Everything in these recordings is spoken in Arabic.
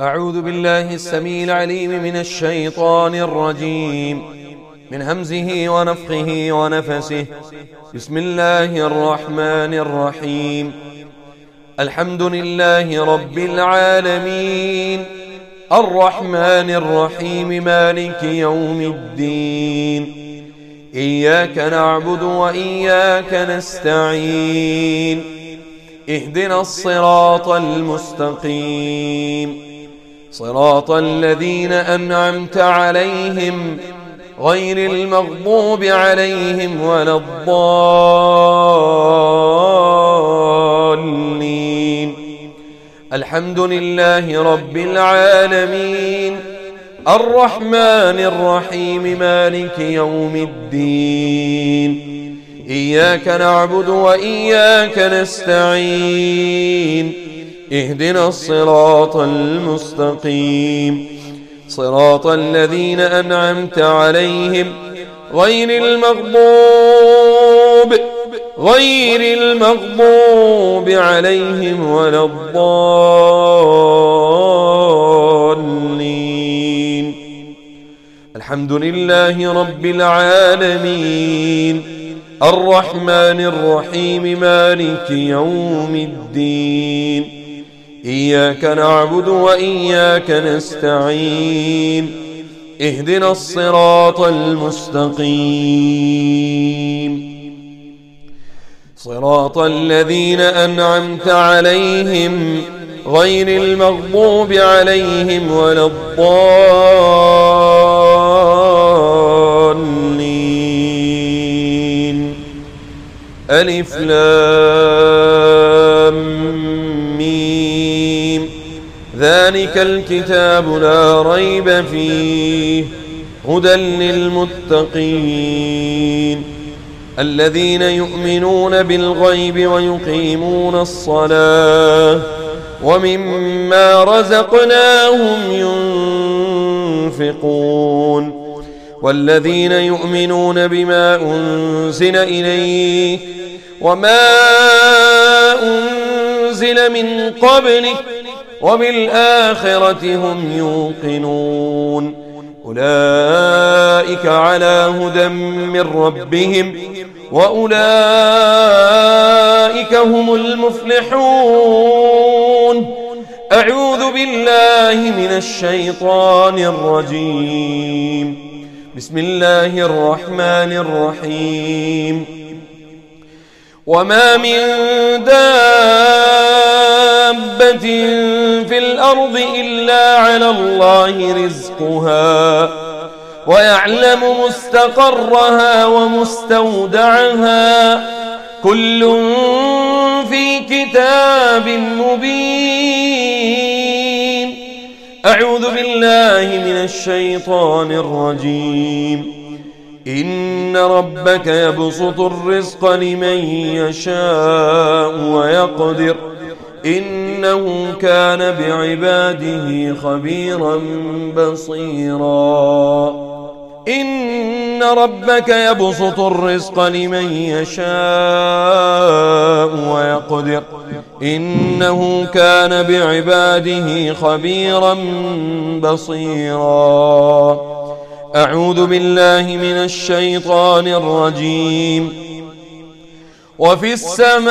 أعوذ بالله السميع العليم من الشيطان الرجيم من همزه ونفخه ونفسه. بسم الله الرحمن الرحيم. الحمد لله رب العالمين الرحمن الرحيم مالك يوم الدين. إياك نعبد وإياك نستعين. اهدنا الصراط المستقيم صراط الذين أنعمت عليهم غير المغضوب عليهم ولا الضالين. الحمد لله رب العالمين الرحمن الرحيم مالك يوم الدين. إياك نعبد وإياك نستعين. اهدنا الصراط المستقيم صراط الذين أنعمت عليهم غير المغضوب عليهم ولا الضالين. الحمد لله رب العالمين الرحمن الرحيم مالك يوم الدين. إياك نعبد وإياك نستعين. اهدنا الصراط المستقيم صراط الذين أنعمت عليهم غير المغضوب عليهم ولا الضالين. ألف لام ميم. ذلك الكتاب لا ريب فيه هدى للمتقين الذين يؤمنون بالغيب ويقيمون الصلاة ومما رزقناهم ينفقون والذين يؤمنون بما أنزل إليك وما أنزل من قبلك وبالآخرة هم يوقنون. أولئك على هدى من ربهم وأولئك هم المفلحون. أعوذ بالله من الشيطان الرجيم. بسم الله الرحمن الرحيم. وما من دابة في الأرض إلا على الله رزقها ويعلم مستقرها ومستودعها كل في كتاب مبين. أعوذ بالله من الشيطان الرجيم. إن ربك يبسط الرزق لمن يشاء ويقدر إنه كان بعباده خبيرا بصيرا. إن ربك يبسط الرزق لمن يشاء ويقدر إنه كان بعباده خبيرا بصيرا. أعوذ بالله من الشيطان الرجيم. وفي السماء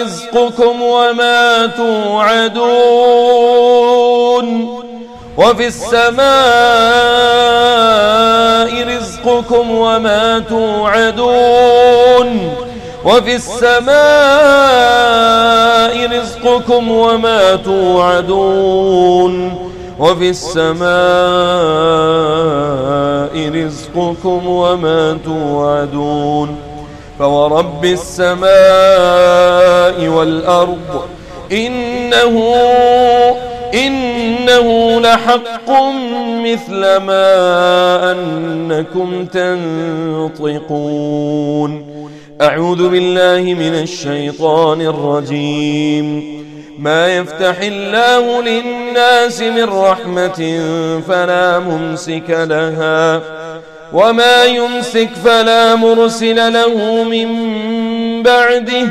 رزقكم وما توعدون. وفي السماء رزقكم وما توعدون. وفي السماء رزقكم وما توعدون. وفي السماء رزقكم وما توعدون. فورب السماء والأرض إنه لحق مثل ما أنكم تنطقون. أعوذ بالله من الشيطان الرجيم. ما يفتح الله للناس من رحمة فلا ممسك لها وما يمسك فلا مرسل له من بعده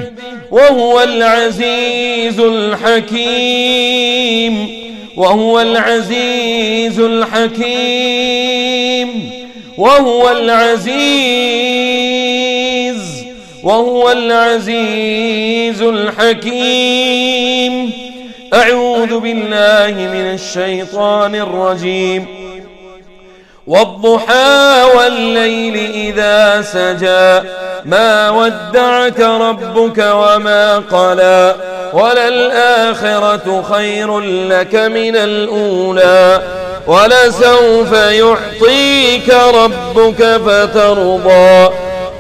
وهو العزيز الحكيم وهو العزيز الحكيم وهو العزيز الحكيم. أعوذ بالله من الشيطان الرجيم. والضحى والليل إذا سجى ما ودعك ربك وما قلى وللآخرة خير لك من الأولى ولسوف يعطيك ربك فترضى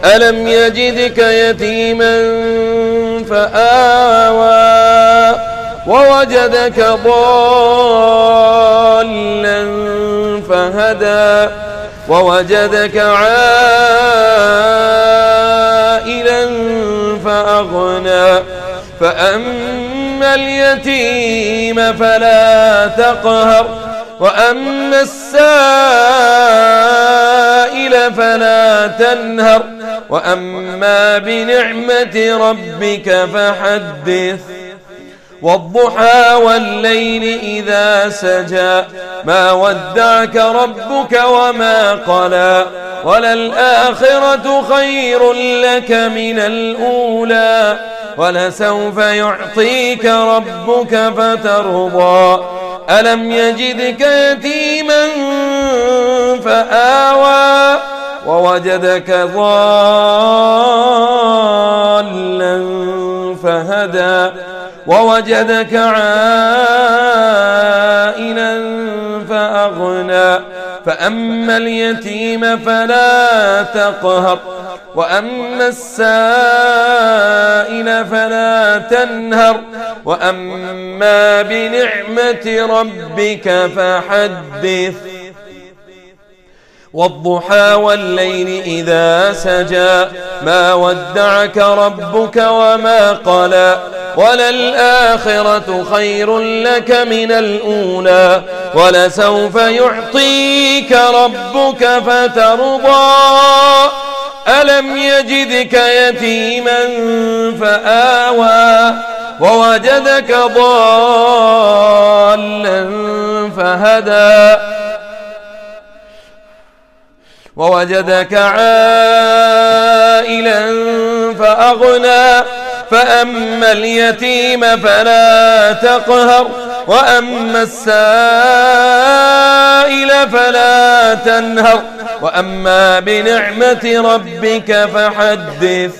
ألم يجدك يتيما فآوى ووجدك ضالا فهدى ووجدك عائلا فأغنى فأما اليتيم فلا تقهر وأما السائل فلا تنهر وأما بنعمة ربك فحدث. والضحى والليل إذا سجى ما ودعك ربك وما قلى وللآخرة خير لك من الأولى ولسوف يعطيك ربك فترضى ألم يجدك يتيما فآوى ووجدك ضالا فهدى ووجدك عائلا فأغنى فأما اليتيم فلا تقهر وأما السائل فلا تنهر وأما بنعمة ربك فحدث. والضحى والليل إذا سجى ما ودعك ربك وما قلى وللآخرة خير لك من الأولى ولسوف يعطيك ربك فترضى ألم يجدك يتيما فآوى ووجدك ضالا فهدى ووجدك عائلا فأغنى فأما اليتيم فلا تقهر وأما السائل فلا تنهر وأما بنعمة ربك فحدث.